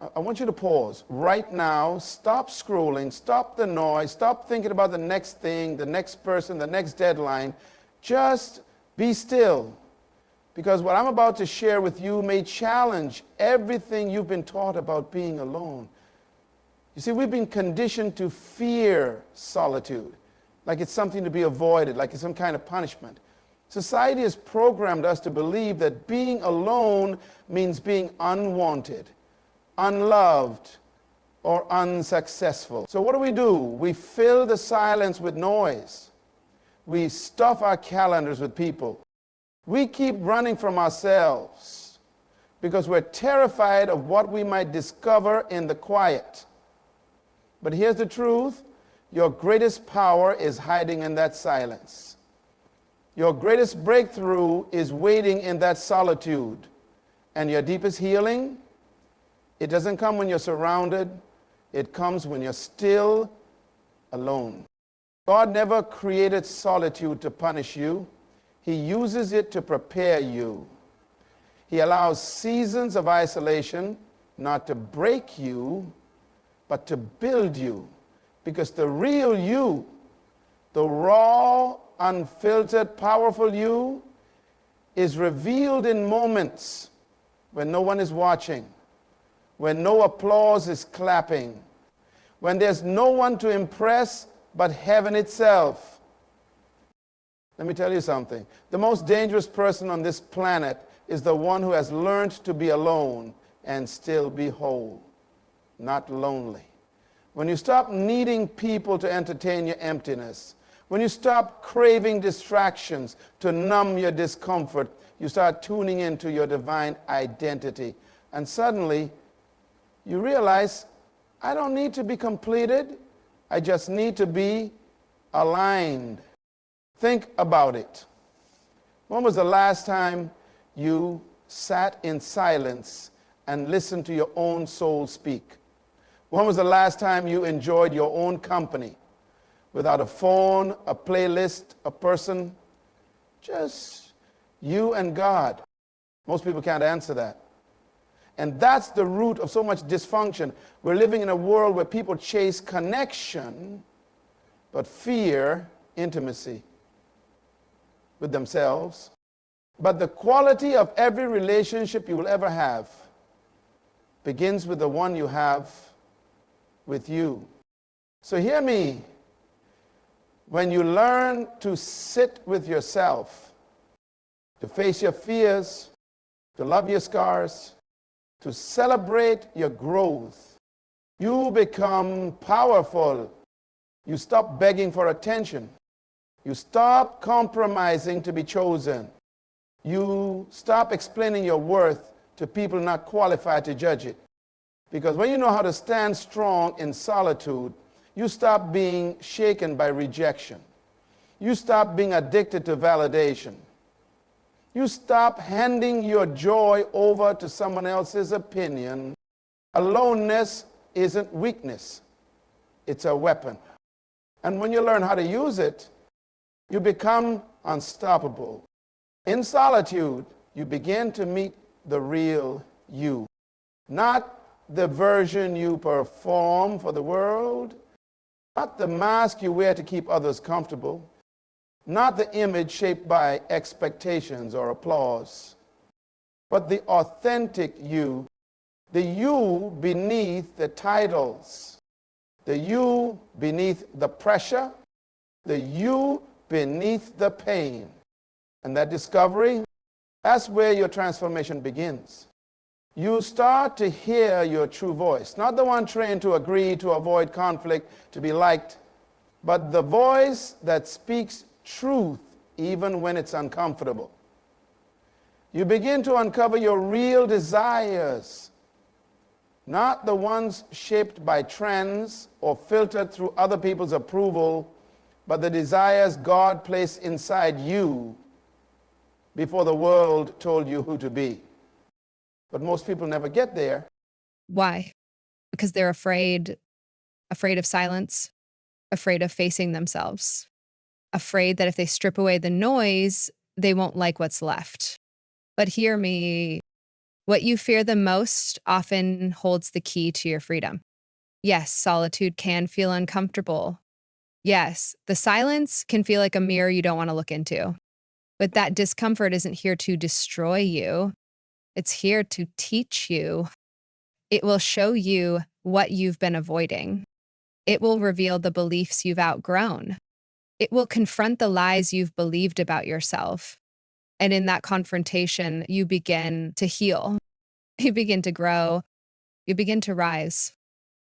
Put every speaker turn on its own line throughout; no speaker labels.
I want you to pause right now. Stop scrolling. Stop the noise. Stop thinking about the next thing, the next person, the next deadline. Just be still. Because what I'm about to share with you may challenge everything you've been taught about being alone. You see, we've been conditioned to fear solitude, like it's something to be avoided, like it's some kind of punishment. Society has programmed us to believe that being alone means being unwanted, unloved, or unsuccessful. So what do? We fill the silence with noise. We stuff our calendars with people. We keep running from ourselves because we're terrified of what we might discover in the quiet. But here's the truth. Your greatest power is hiding in that silence. Your greatest breakthrough is waiting in that solitude. And your deepest healing, it doesn't come when you're surrounded. It comes when you're still alone. God never created solitude to punish you. He uses it to prepare you. He allows seasons of isolation not to break you, but to build you. Because the real you, the raw, unfiltered, powerful you, is revealed in moments when no one is watching, when no applause is clapping, when there's no one to impress but heaven itself. Let me tell you something. The most dangerous person on this planet is the one who has learned to be alone and still be whole, not lonely. When you stop needing people to entertain your emptiness, when you stop craving distractions to numb your discomfort, you start tuning into your divine identity. And suddenly, you realize, I don't need to be completed. I just need to be aligned. Think about it. When was the last time you sat in silence and listened to your own soul speak? When was the last time you enjoyed your own company without a phone, a playlist, a person? Just you and God. Most people can't answer that. And that's the root of so much dysfunction. We're living in a world where people chase connection, but fear intimacy with themselves. But the quality of every relationship you will ever have begins with the one you have with you. So hear me. When you learn to sit with yourself, to face your fears, to love your scars, to celebrate your growth, you become powerful. You stop begging for attention. You stop compromising to be chosen. You stop explaining your worth to people not qualified to judge it. Because when you know how to stand strong in solitude, you stop being shaken by rejection. You stop being addicted to validation. You stop handing your joy over to someone else's opinion. Aloneness isn't weakness. It's a weapon. And when you learn how to use it, you become unstoppable. In solitude, you begin to meet the real you. Not the version you perform for the world, not the mask you wear to keep others comfortable, not the image shaped by expectations or applause, but the authentic you, the you beneath the titles, the you beneath the pressure, the you beneath the pain. And that discovery, that's where your transformation begins. You start to hear your true voice, not the one trained to agree, to avoid conflict, to be liked, but the voice that speaks truth even when it's uncomfortable. You begin to uncover your real desires, not the ones shaped by trends or filtered through other people's approval, but the desires God placed inside you before the world told you who to be. But most people never get there.
Why? Because they're afraid of silence, afraid of facing themselves, afraid that if they strip away the noise, they won't like what's left. But hear me, What you fear the most often holds the key to your freedom. Yes, solitude can feel uncomfortable. Yes, the silence can feel like a mirror you don't want to look into. But that discomfort isn't here to destroy you. It's here to teach you. It will show you what you've been avoiding. It will reveal the beliefs you've outgrown. It will confront the lies you've believed about yourself. And in that confrontation, you begin to heal. You begin to grow. You begin to rise.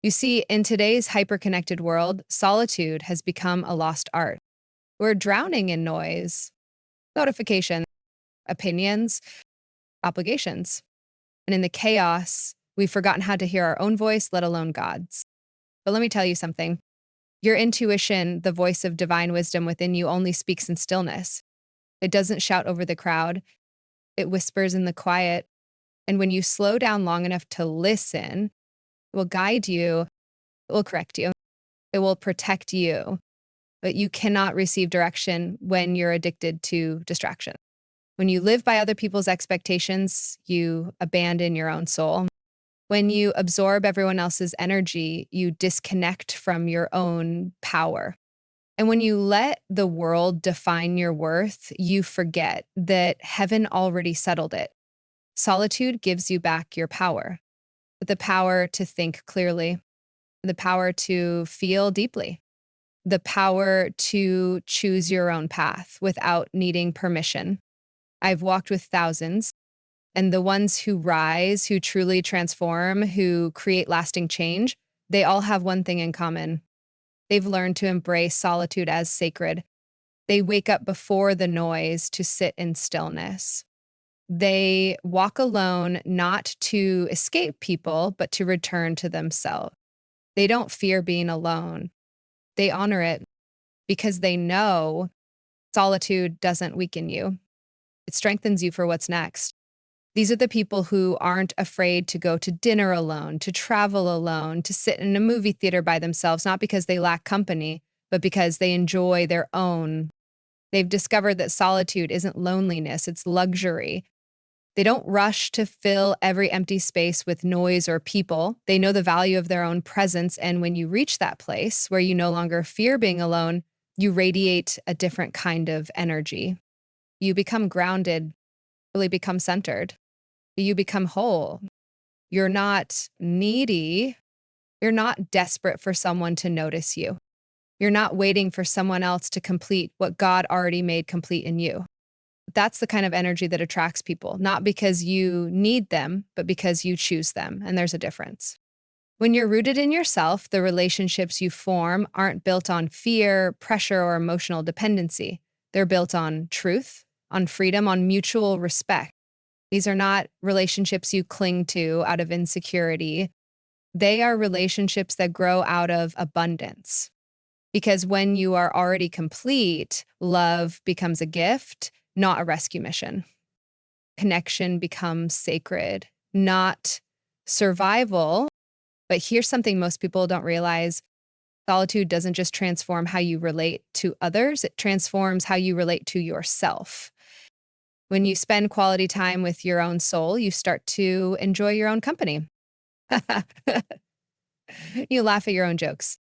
You see, in today's hyperconnected world, solitude has become a lost art. We're drowning in noise, notifications, opinions, obligations. And in the chaos, we've forgotten how to hear our own voice, let alone God's. But let me tell you something. Your intuition, the voice of divine wisdom within you, only speaks in stillness. It doesn't shout over the crowd. It whispers in the quiet. And when you slow down long enough to listen, it will guide you. It will correct you. It will protect you. But you cannot receive direction when you're addicted to distraction. When you live by other people's expectations, you abandon your own soul. When you absorb everyone else's energy, you disconnect from your own power. And when you let the world define your worth, you forget that heaven already settled it. Solitude gives you back your power, the power to think clearly, the power to feel deeply, the power to choose your own path without needing permission. I've walked with thousands, and the ones who rise, who truly transform, who create lasting change, they all have one thing in common. They've learned to embrace solitude as sacred. They wake up before the noise to sit in stillness. They walk alone, not to escape people, but to return to themselves. They don't fear being alone. They honor it because they know solitude doesn't weaken you. It strengthens you for what's next. These are the people who aren't afraid to go to dinner alone, to travel alone, to sit in a movie theater by themselves, not because they lack company, but because they enjoy their own. They've discovered that solitude isn't loneliness, it's luxury. They don't rush to fill every empty space with noise or people. They know the value of their own presence. And when you reach that place where you no longer fear being alone, you radiate a different kind of energy. You become grounded, really become centered. You become whole. You're not needy. You're not desperate for someone to notice you. You're not waiting for someone else to complete what God already made complete in you. That's the kind of energy that attracts people, not because you need them, but because you choose them. And there's a difference. When you're rooted in yourself, the relationships you form aren't built on fear, pressure, or emotional dependency. They're built on truth, on freedom, on mutual respect. These are not relationships you cling to out of insecurity. They are relationships that grow out of abundance. Because when you are already complete, love becomes a gift, not a rescue mission. Connection becomes sacred, not survival. But here's something most people don't realize. Solitude doesn't just transform how you relate to others, it transforms how you relate to yourself. When you spend quality time with your own soul, you start to enjoy your own company. You laugh at your own jokes.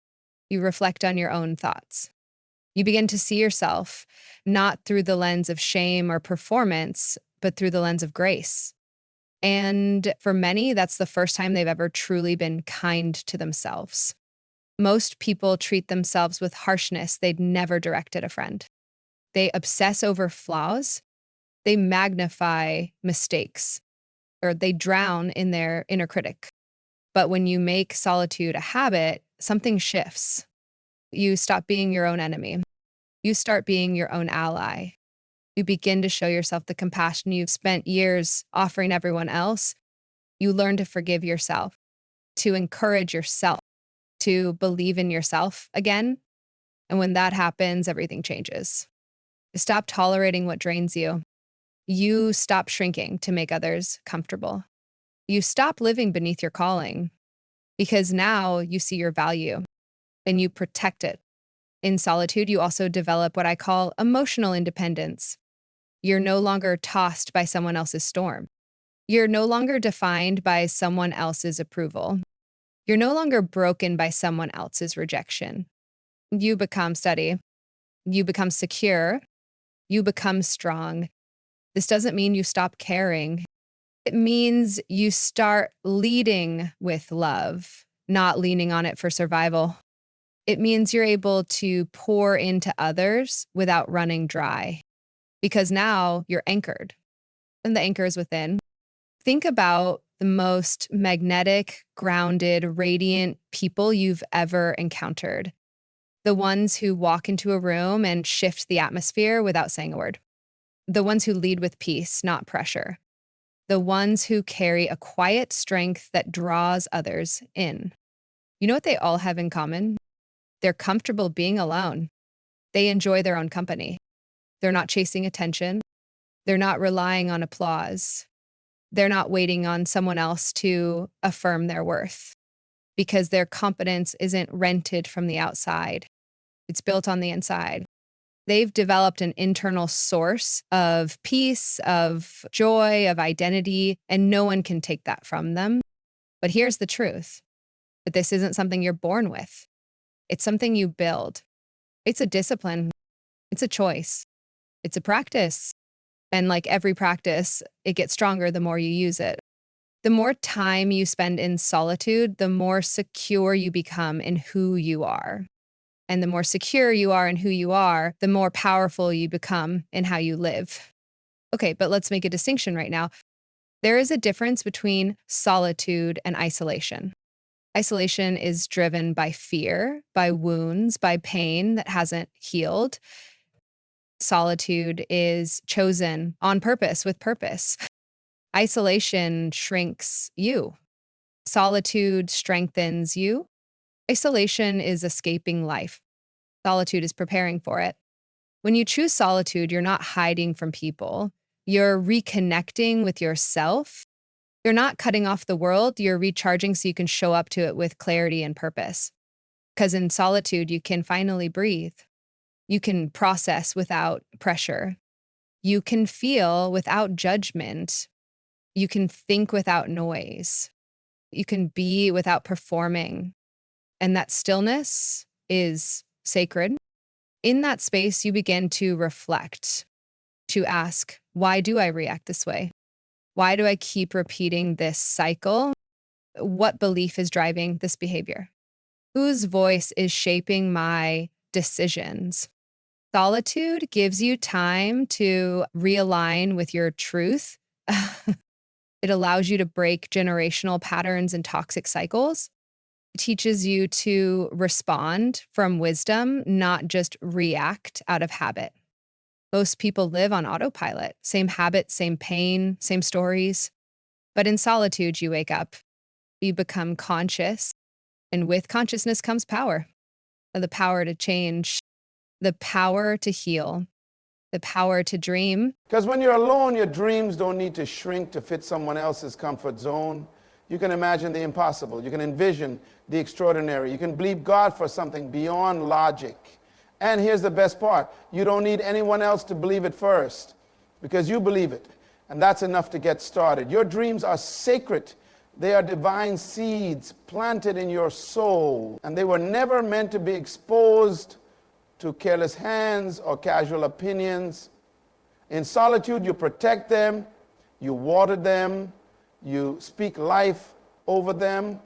You reflect on your own thoughts. You begin to see yourself not through the lens of shame or performance, but through the lens of grace. And for many, that's the first time they've ever truly been kind to themselves. Most people treat themselves with harshness they'd never directed a friend. They obsess over flaws. They magnify mistakes, or they drown in their inner critic. But when you make solitude a habit, something shifts. You stop being your own enemy. You start being your own ally. You begin to show yourself the compassion you've spent years offering everyone else. You learn to forgive yourself, to encourage yourself, to believe in yourself again. And when that happens, everything changes. You stop tolerating what drains you. You stop shrinking to make others comfortable. You stop living beneath your calling because now you see your value and you protect it. In solitude, you also develop what I call emotional independence. You're no longer tossed by someone else's storm. You're no longer defined by someone else's approval. You're no longer broken by someone else's rejection. You become steady. You become secure. You become strong. This doesn't mean you stop caring. It means you start leading with love, not leaning on it for survival. It means you're able to pour into others without running dry, because now you're anchored, and the anchor is within. Think about the most magnetic, grounded, radiant people you've ever encountered. The ones who walk into a room and shift the atmosphere without saying a word. The ones who lead with peace, not pressure. The ones who carry a quiet strength that draws others in. You know what they all have in common? They're comfortable being alone. They enjoy their own company. They're not chasing attention. They're not relying on applause. They're not waiting on someone else to affirm their worth, because their competence isn't rented from the outside. It's built on the inside. They've developed an internal source of peace, of joy, of identity, and no one can take that from them. But here's the truth, that this isn't something you're born with. It's something you build. It's a discipline. It's a choice. It's a practice. And like every practice, it gets stronger the more you use it. The more time you spend in solitude, the more secure you become in who you are. And the more secure you are in who you are, the more powerful you become in how you live. Okay, but let's make a distinction right now. There is a difference between solitude and isolation. Isolation is driven by fear, by wounds, by pain that hasn't healed. Solitude is chosen on purpose, with purpose. Isolation shrinks you. Solitude strengthens you. Isolation is escaping life. Solitude is preparing for it. When you choose solitude, you're not hiding from people. You're reconnecting with yourself. You're not cutting off the world. You're recharging so you can show up to it with clarity and purpose. Because in solitude, you can finally breathe. You can process without pressure. You can feel without judgment. You can think without noise. You can be without performing. And that stillness is sacred. In that space, you begin to reflect, to ask, why do I react this way? Why do I keep repeating this cycle? What belief is driving this behavior? Whose voice is shaping my decisions? Solitude gives you time to realign with your truth. It allows you to break generational patterns and toxic cycles. It teaches you to respond from wisdom, not just react out of habit. Most people live on autopilot, same habits, same pain, same stories. But in solitude, you wake up, you become conscious, and with consciousness comes power. The power to change, the power to heal, the power to dream.
Because when you're alone, your dreams don't need to shrink to fit someone else's comfort zone. You can imagine the impossible. You can envision the extraordinary. You can believe God for something beyond logic. And here's the best part. You don't need anyone else to believe it first, because you believe it. And that's enough to get started. Your dreams are sacred. They are divine seeds planted in your soul. And they were never meant to be exposed to careless hands or casual opinions. In solitude, you protect them, you water them, you speak life over them,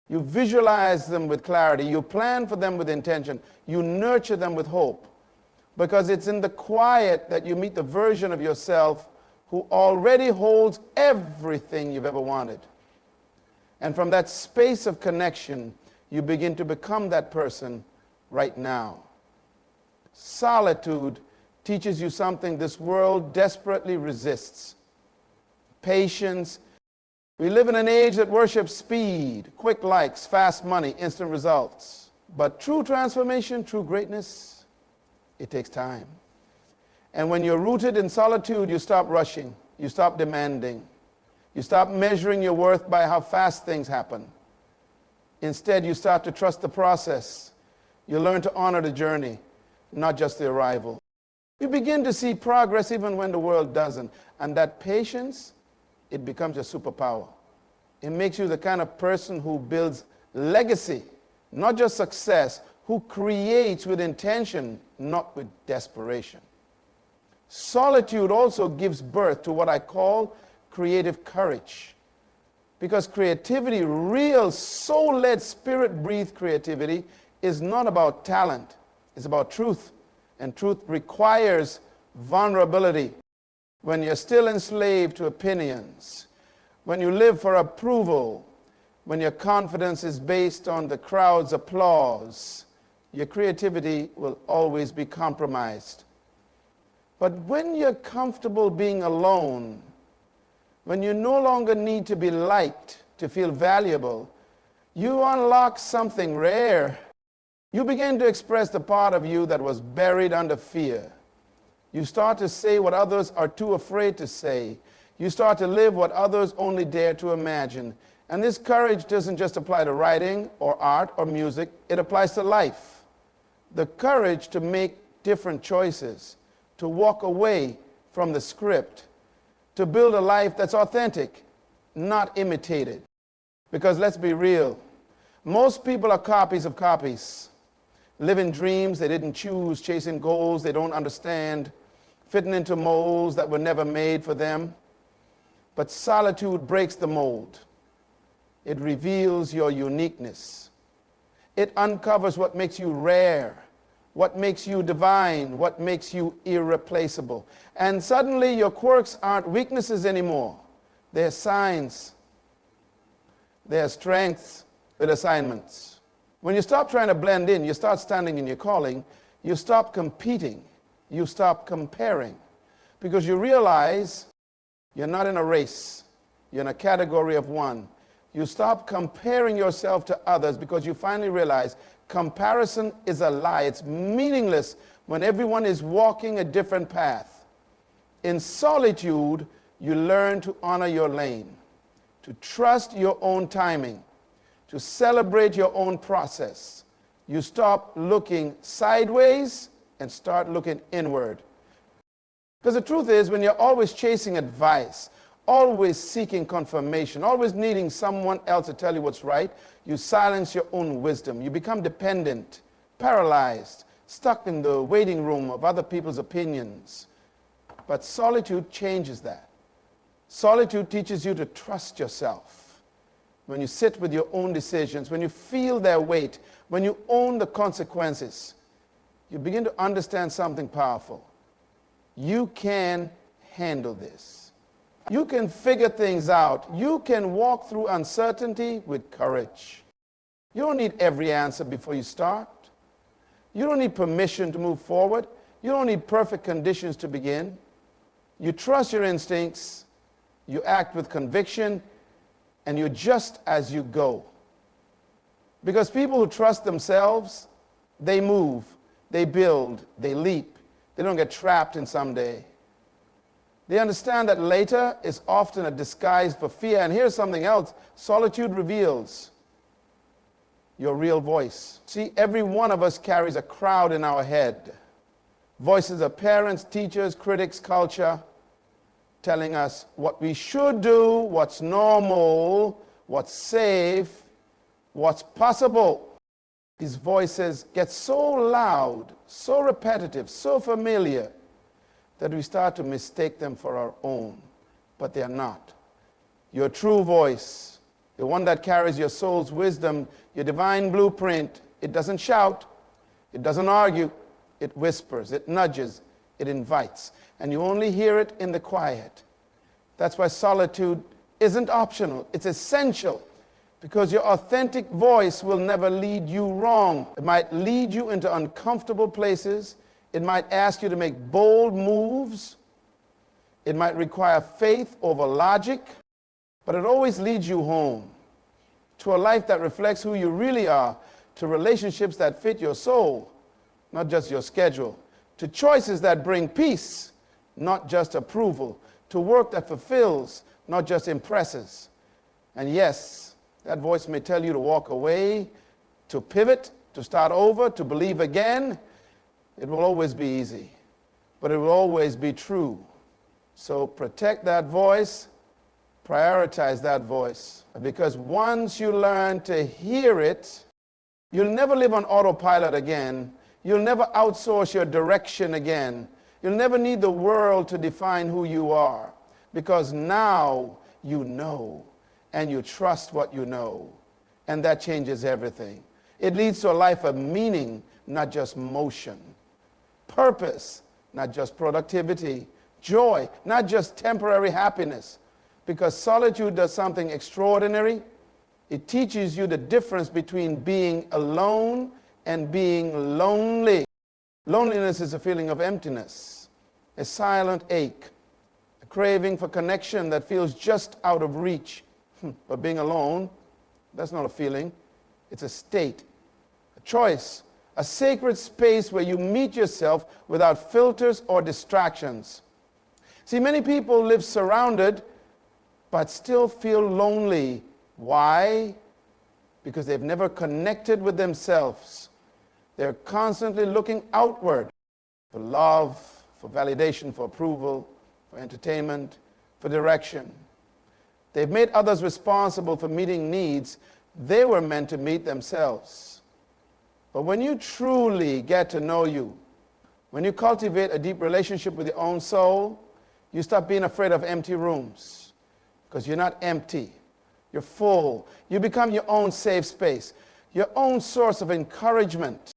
you visualize them with clarity, you plan for them with intention, you nurture them with hope. Because it's in the quiet that you meet the version of yourself who already holds everything you've ever wanted. And from that space of connection, you begin to become that person right now. Solitude teaches you something this world desperately resists: patience. We live in an age that worships speed, quick likes, fast money, instant results. But true transformation, true greatness, it takes time. And when you're rooted in solitude, you stop rushing, you stop demanding, you stop measuring your worth by how fast things happen. Instead, you start to trust the process. You learn to honor the journey, not just the arrival. You begin to see progress even when the world doesn't. And that patience it becomes your superpower. It makes you the kind of person who builds legacy, not just success, who creates with intention, not with desperation. Solitude also gives birth to what I call creative courage. Because creativity, real soul-led, spirit-breathed creativity, is not about talent. It's about truth. And truth requires vulnerability. When you're still enslaved to opinions, when you live for approval, when your confidence is based on the crowd's applause, your creativity will always be compromised. But when you're comfortable being alone, when you no longer need to be liked to feel valuable, you unlock something rare. You begin to express the part of you that was buried under fear. You start to say what others are too afraid to say. You start to live what others only dare to imagine. And this courage doesn't just apply to writing or art or music, it applies to life. The courage to make different choices, to walk away from the script, to build a life that's authentic, not imitated. Because let's be real, most people are copies of copies, living dreams they didn't choose, chasing goals they don't understand, fitting into molds that were never made for them. But solitude breaks the mold. It reveals your uniqueness. It uncovers what makes you rare, what makes you divine, what makes you irreplaceable. And suddenly your quirks aren't weaknesses anymore. They're signs. They're strengths with assignments. When you stop trying to blend in, you start standing in your calling, you stop competing, you stop comparing, because you realize you're not in a race, you're in a category of one. You stop comparing yourself to others because you finally realize comparison is a lie. It's meaningless when everyone is walking a different path. In solitude, you learn to honor your lane, to trust your own timing, to celebrate your own process. You stop looking sideways and start looking inward. Because the truth is, when you're always chasing advice, always seeking confirmation, always needing someone else to tell you what's right, you silence your own wisdom. You become dependent, paralyzed, stuck in the waiting room of other people's opinions. But solitude changes that. Solitude teaches you to trust yourself. When you sit with your own decisions, when you feel their weight, when you own the consequences, you begin to understand something powerful. You can handle this. You can figure things out. You can walk through uncertainty with courage. You don't need every answer before you start. You don't need permission to move forward. You don't need perfect conditions to begin. You trust your instincts, you act with conviction, and you adjust as you go. Because people who trust themselves, they move, they build, they leap. They don't get trapped in someday. They understand that later is often a disguise for fear. And here's something else. Solitude reveals your real voice. See, every one of us carries a crowd in our head. Voices of parents, teachers, critics, culture, telling us what we should do, what's normal, what's safe, what's possible. These voices get so loud, so repetitive, so familiar, that we start to mistake them for our own, but they are not. Your true voice, the one that carries your soul's wisdom, your divine blueprint, it doesn't shout, it doesn't argue, it whispers, it nudges, it invites, and you only hear it in the quiet. That's why solitude isn't optional, it's essential, because your authentic voice will never lead you wrong. It might lead you into uncomfortable places. It might ask you to make bold moves. It might require faith over logic, but it always leads you home, to a life that reflects who you really are, to relationships that fit your soul, not just your schedule, to choices that bring peace, not just approval, to work that fulfills, not just impresses. And yes, that voice may tell you to walk away, to pivot, to start over, to believe again. It will always be easy, but it will always be true. So protect that voice Prioritize that voice, because once you learn to hear it, you'll never live on autopilot again. You'll never outsource your direction again. You'll never need the world to define who you are, because now you know and you trust what you know, and that changes everything. It leads to a life of meaning, not just motion. Purpose, not just productivity. Joy, not just temporary happiness. Because solitude does something extraordinary. It teaches you the difference between being alone and being lonely. Loneliness is a feeling of emptiness, a silent ache, a craving for connection that feels just out of reach. But being alone, that's not a feeling. It's a state, a choice, a sacred space where you meet yourself without filters or distractions. See, many people live surrounded but still feel lonely. Why? Because they've never connected with themselves. They're constantly looking outward for love, for validation, for approval, for entertainment, for direction. They've made others responsible for meeting needs they were meant to meet themselves. But when you truly get to know you, when you cultivate a deep relationship with your own soul, you stop being afraid of empty rooms. Because you're not empty. You're full. You become your own safe space, your own source of encouragement,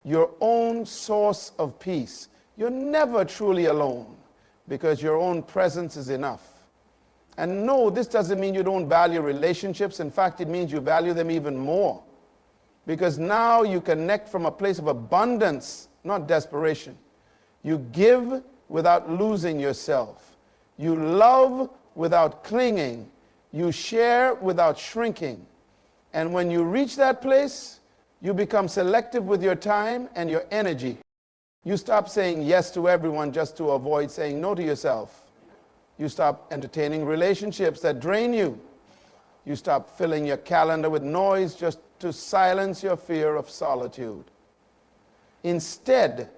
your own source of peace. You're never truly alone because your own presence is enough. And no, this doesn't mean you don't value relationships. In fact, it means you value them even more. Because now you connect from a place of abundance, not desperation. You give without losing yourself. You love without clinging. You share without shrinking. And when you reach that place, you become selective with your time and your energy. You stop saying yes to everyone just to avoid saying no to yourself. You stop entertaining relationships that drain you. You stop filling your calendar with noise just to silence your fear of solitude. Instead,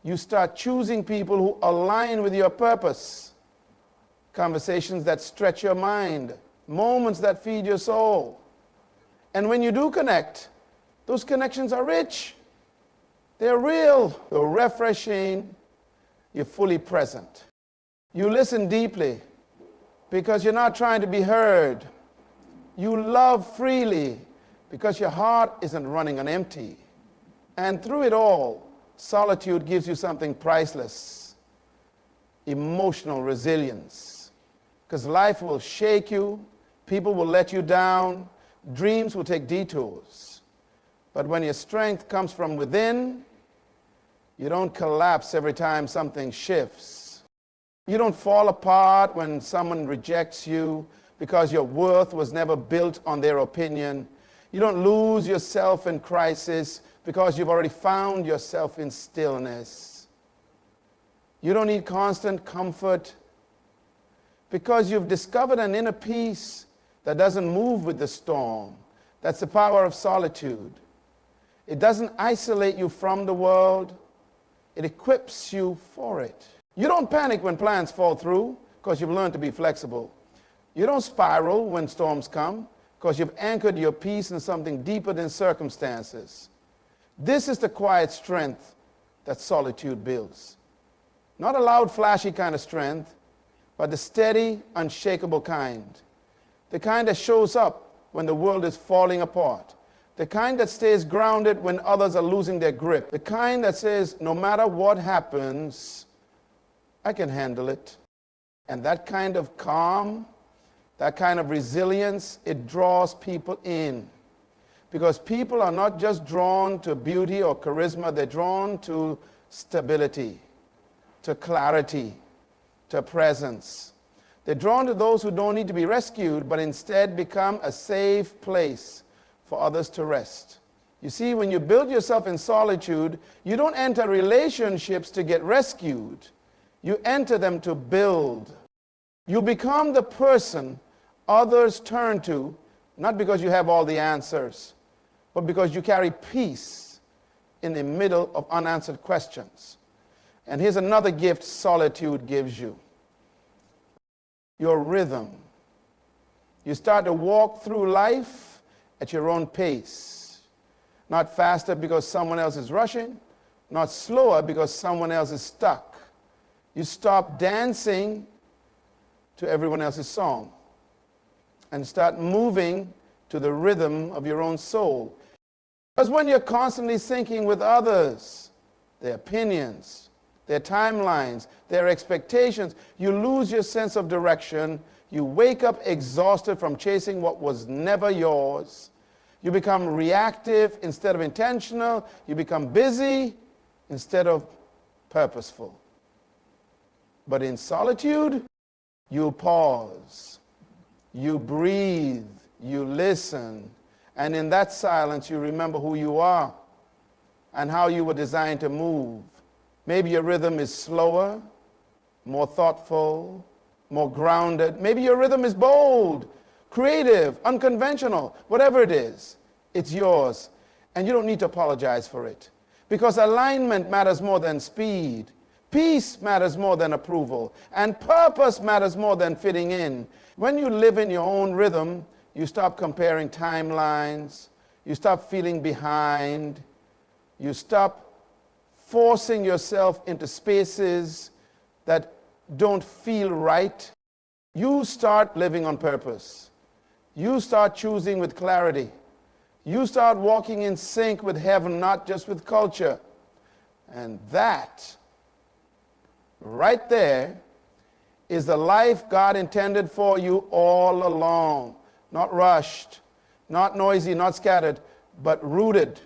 you start choosing people who align with your purpose. Conversations that stretch your mind, moments that feed your soul. And when you do connect, those connections are rich. They're real, they're refreshing, you're fully present. You listen deeply because you're not trying to be heard. You love freely because your heart isn't running on empty. And through it all, solitude gives you something priceless: emotional resilience. Because life will shake you, people will let you down, dreams will take detours. But when your strength comes from within, you don't collapse every time something shifts. You don't fall apart when someone rejects you because your worth was never built on their opinion. You don't lose yourself in crisis because you've already found yourself in stillness. You don't need constant comfort because you've discovered an inner peace that doesn't move with the storm. That's the power of solitude. It doesn't isolate you from the world. It equips you for it. You don't panic when plans fall through because you've learned to be flexible. You don't spiral when storms come because you've anchored your peace in something deeper than circumstances. This is the quiet strength that solitude builds. Not a loud, flashy kind of strength, but the steady, unshakable kind. The kind that shows up when the world is falling apart. The kind that stays grounded when others are losing their grip. The kind that says, no matter what happens, I can handle it. And that kind of calm, that kind of resilience, it draws people in. Because people are not just drawn to beauty or charisma, they're drawn to stability, to clarity, to presence. They're drawn to those who don't need to be rescued, but instead become a safe place for others to rest. You see, when you build yourself in solitude, you don't enter relationships to get rescued. You enter them to build. You become the person others turn to, not because you have all the answers, but because you carry peace in the middle of unanswered questions. And here's another gift solitude gives you: your rhythm. You start to walk through life at your own pace. Not faster because someone else is rushing, not slower because someone else is stuck. You stop dancing to everyone else's song and start moving to the rhythm of your own soul. Because when you're constantly syncing with others, their opinions, their timelines, their expectations, you lose your sense of direction. You wake up exhausted from chasing what was never yours. You become reactive instead of intentional. You become busy instead of purposeful. But in solitude, you pause, you breathe, you listen, and in that silence, you remember who you are and how you were designed to move. Maybe your rhythm is slower, more thoughtful, more grounded. Maybe your rhythm is bold, creative, unconventional. Whatever it is, it's yours. And you don't need to apologize for it. Because alignment matters more than speed. Peace matters more than approval. And purpose matters more than fitting in. When you live in your own rhythm, you stop comparing timelines. You stop feeling behind. You stop forcing yourself into spaces that don't feel right. You start living on purpose. You start choosing with clarity. You start walking in sync with heaven, not just with culture. And that, right there, is the life God intended for you all along. Not rushed, not noisy, not scattered, but rooted,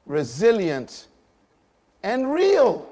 resilient, and real.